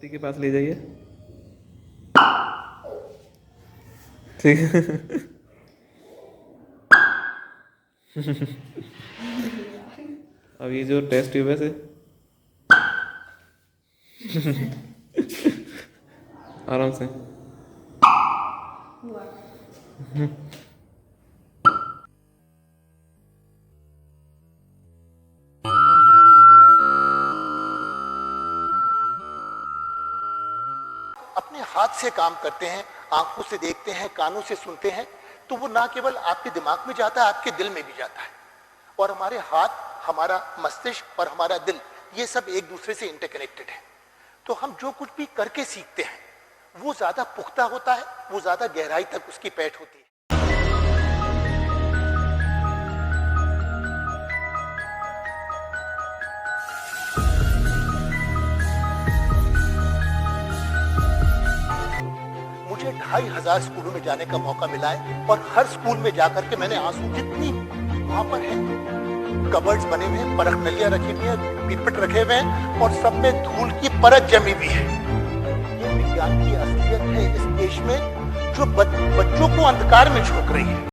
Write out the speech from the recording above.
के पास ले जाइए। ठीक है। अब ये जो टेस्ट ट्यूब है से आराम से। अपने हाथ से काम करते हैं, आंखों से देखते हैं, कानों से सुनते हैं, तो वो ना केवल आपके दिमाग में जाता है, आपके दिल में भी जाता है। और हमारे हाथ, हमारा मस्तिष्क और हमारा दिल, ये सब एक दूसरे से इंटरकनेक्टेड है। तो हम जो कुछ भी करके सीखते हैं वो ज्यादा पुख्ता होता है, वो ज्यादा गहराई तक उसकी पैठ होती है। मुझे 2500 स्कूलों में जाने का मौका मिला है और हर स्कूल में जाकर के मैंने आंसू जितनी वहां पर है, कबर्ड्स बने हुए हैं, परख नलियां रखी हुई हैं, पिपट रखे हुए हैं और सब में धूल की परत जमी हुई है। ये विज्ञान की असलियत है इस देश में, जो बच्चों को अंधकार में झोंक रही है।